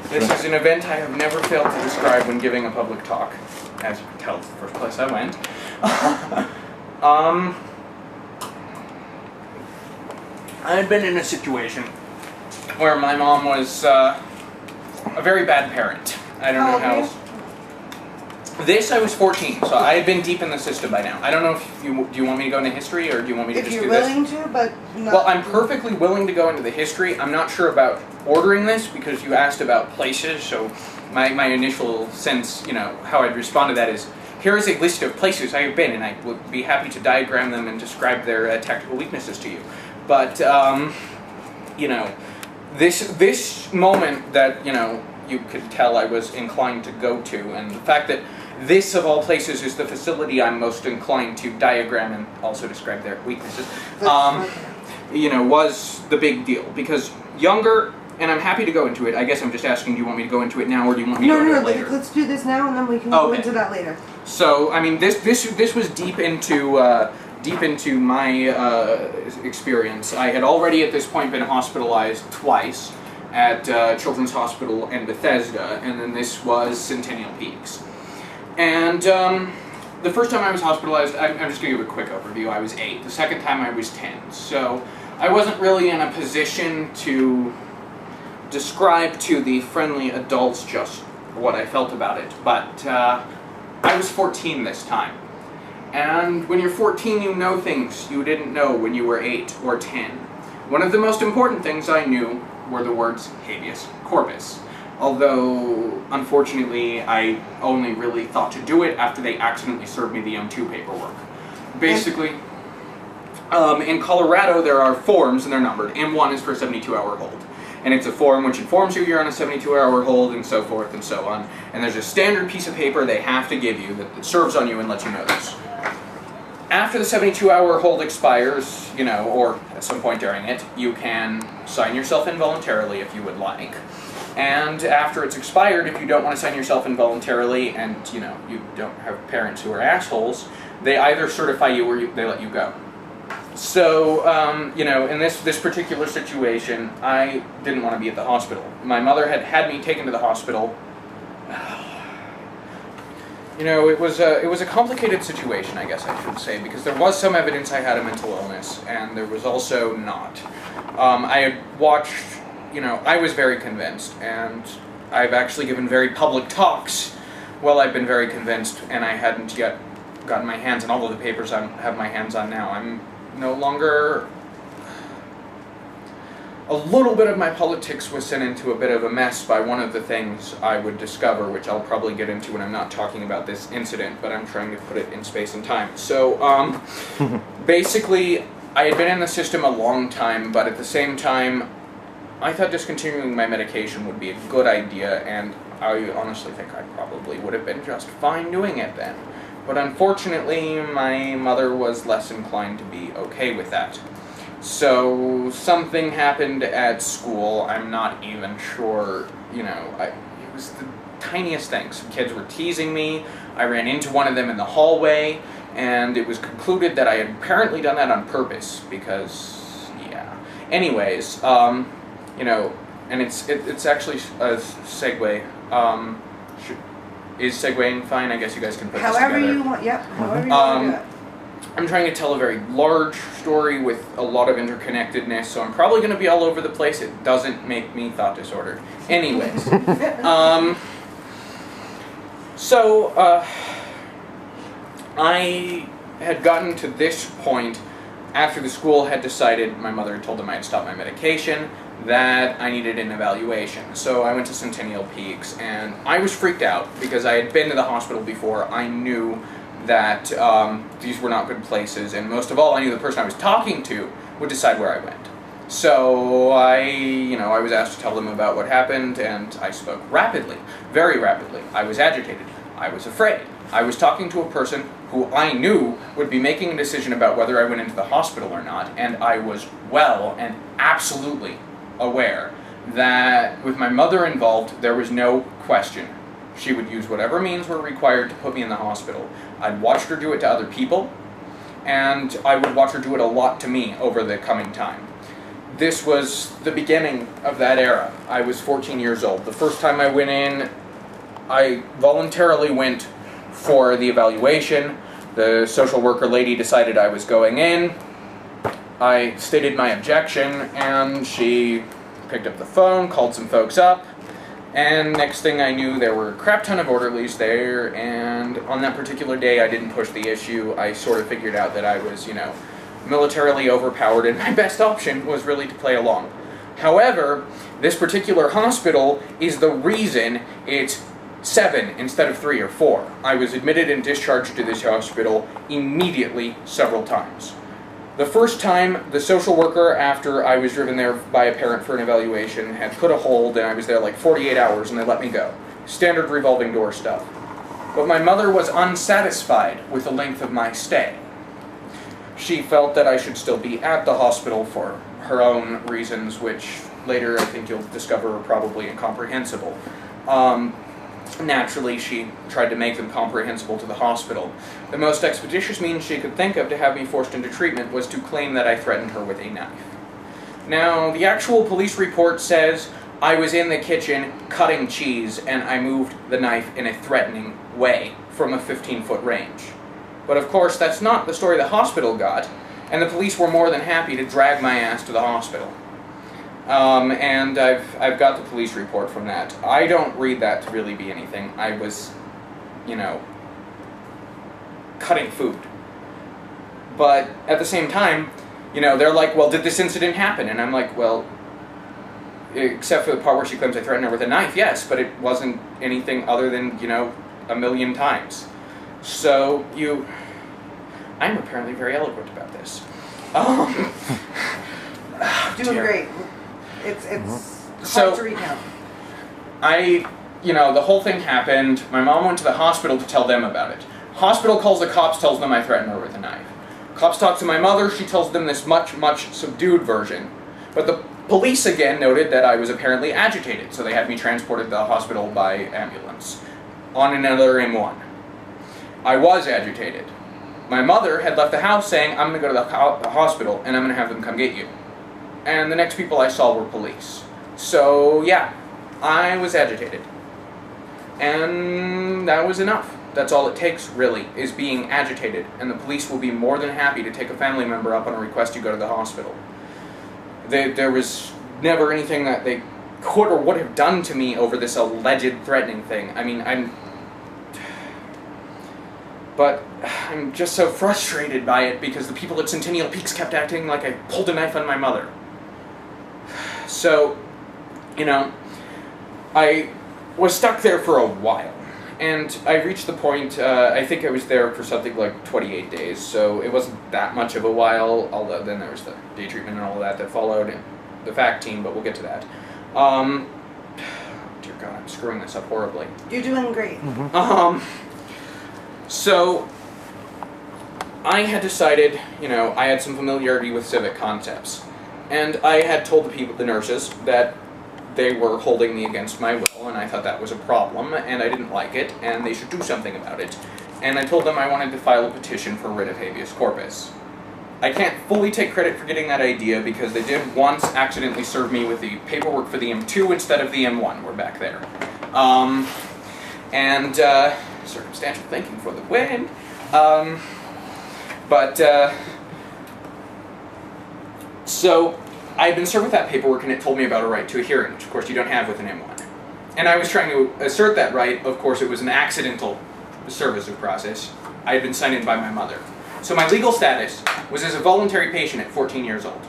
This is an event I have never failed to describe when giving a public talk. As you can tell, it's the first place I went. I had been in a situation where my mom was a very bad parent. I don't know how else. This, I was 14, so I had been deep in the system by now. I don't know if do you want me to go into history, or do you want me to just do this? If you're willing to, but not... Well, I'm perfectly willing to go into the history. I'm not sure about ordering this, because you asked about places, so my initial sense, you know, how I'd respond to that is, here is a list of places I have been, and I would be happy to diagram them and describe their tactical weaknesses to you. But, you know, this moment that, you know, you could tell I was inclined to go to, and the fact that this, of all places, is the facility I'm most inclined to diagram and also describe their weaknesses, you know, was the big deal. Because younger, and I'm happy to go into it, I guess I'm just asking, do you want me to go into it now, or do you want me to go into it later? No, let's do this now, and then we can go into that later. So, I mean, this was deep into my experience. I had already at this point been hospitalized twice at Children's Hospital and Bethesda, and then this was Centennial Peaks. And the first time I was hospitalized, I'm just going to give a quick overview. I was 8. The second time I was 10. So I wasn't really in a position to describe to the friendly adults just what I felt about it. But I was 14 this time. And when you're 14, you know things you didn't know when you were 8 or 10. One of the most important things I knew were the words habeas corpus. Although, unfortunately, I only really thought to do it after they accidentally served me the M2 paperwork. Basically, in Colorado there are forms, and they're numbered. M1 is for a 72-hour hold. And it's a form which informs you you're on a 72-hour hold, and so forth and so on. And there's a standard piece of paper they have to give you that serves on you and lets you know this. After the 72-hour hold expires, you know, or at some point during it, you can sign yourself in voluntarily if you would like. And after it's expired, if you don't want to sign yourself in voluntarily, and, you know, you don't have parents who are assholes, they either certify you or they let you go. So, you know, in this particular situation, I didn't want to be at the hospital. My mother had me taken to the hospital. You know, it was a complicated situation, I guess I should say, because there was some evidence I had a mental illness, and there was also not. I had watched, you know, I was very convinced, and I've actually given very public talks while I've been very convinced, and I hadn't yet gotten my hands on all of the papers I have my hands on now. I'm no longer... A little bit of my politics was sent into a bit of a mess by one of the things I would discover, which I'll probably get into when I'm not talking about this incident, but I'm trying to put it in space and time. So, basically, I had been in the system a long time, but at the same time, I thought discontinuing my medication would be a good idea, and I honestly think I probably would have been just fine doing it then. But unfortunately, my mother was less inclined to be okay with that. So, something happened at school. I'm not even sure, you know, it was the tiniest things. Some kids were teasing me. I ran into one of them in the hallway, and it was concluded that I had apparently done that on purpose, because, yeah. Anyways, you know, and it's actually a segue. Is segueing fine? I guess you guys can put this together. However you want, yep, however you want to do it. I'm trying to tell a very large story with a lot of interconnectedness, so I'm probably going to be all over the place. It doesn't make me thought disordered. Anyways, so I had gotten to this point after the school had decided, my mother had told them I had stopped my medication, that I needed an evaluation. So I went to Centennial Peaks, and I was freaked out because I had been to the hospital before. I knew that these were not good places, and most of all, I knew the person I was talking to would decide where I went. So I was asked to tell them about what happened, and I spoke rapidly, very rapidly. I was agitated. I was afraid. I was talking to a person who I knew would be making a decision about whether I went into the hospital or not, and I was well and absolutely aware that with my mother involved, there was no question. She would use whatever means were required to put me in the hospital. I'd watched her do it to other people, and I would watch her do it a lot to me over the coming time. this was the beginning of that era. I was 14 years old. The first time I went in, I voluntarily went for the evaluation. The social worker lady decided I was going in. I stated my objection, and she picked up the phone, called some folks up, and next thing I knew, there were a crap ton of orderlies there, and on that particular day, I didn't push the issue. I sort of figured out that I was, militarily overpowered, and my best option was really to play along. However, this particular hospital is the reason it's 7 instead of 3 or 4. I was admitted and discharged to this hospital immediately several times. The first time, the social worker, after I was driven there by a parent for an evaluation, had put a hold, and I was there like 48 hours, and they let me go. Standard revolving door stuff. But my mother was unsatisfied with the length of my stay. She felt that I should still be at the hospital for her own reasons, which later I think you'll discover are probably incomprehensible. Naturally, she tried to make them comprehensible to the hospital. The most expeditious means she could think of to have me forced into treatment was to claim that I threatened her with a knife. Now, the actual police report says I was in the kitchen cutting cheese and I moved the knife in a threatening way from a 15-foot range. But of course, that's not the story the hospital got, and the police were more than happy to drag my ass to the hospital. And I've got the police report from that. I don't read that to really be anything. I was, cutting food. But at the same time, they're like, well, did this incident happen? And I'm like, well, except for the part where she claims I threatened her with a knife, yes, but it wasn't anything other than, a million times. So, I'm apparently very eloquent about this. Doing great. It's hard to recount. The whole thing happened. My mom went to the hospital to tell them about it. Hospital calls the cops, tells them I threatened her with a knife. Cops talk to my mother, she tells them this much, much subdued version. But the police again noted that I was apparently agitated, so they had me transported to the hospital by ambulance on another M1. I was agitated. My mother had left the house saying, I'm going to go to the hospital and I'm going to have them come get you. And the next people I saw were police. So, yeah, I was agitated. And that was enough. That's all it takes, really, is being agitated. And the police will be more than happy to take a family member up on a request you go to the hospital. There was never anything that they could or would have done to me over this alleged threatening thing. I mean, But I'm just so frustrated by it because the people at Centennial Peaks kept acting like I pulled a knife on my mother. So, I was stuck there for a while. And I reached the point, I think I was there for something like 28 days, so it wasn't that much of a while, although then there was the day treatment and all that followed, and the FAC team, but we'll get to that. Dear God, I'm screwing this up horribly. You're doing great. So, I had decided, I had some familiarity with civic concepts. And I had told the nurses, that they were holding me against my will, and I thought that was a problem, and I didn't like it, and they should do something about it. And I told them I wanted to file a petition for writ of habeas corpus. I can't fully take credit for getting that idea, because they did once accidentally serve me with the paperwork for the M2 instead of the M1. We're back there. Circumstantial thinking for the win. So, I had been served with that paperwork and it told me about a right to a hearing, which of course you don't have with an M1. And I was trying to assert that right. Of course it was an accidental service of process. I had been signed in by my mother. So my legal status was as a voluntary patient at 14 years old.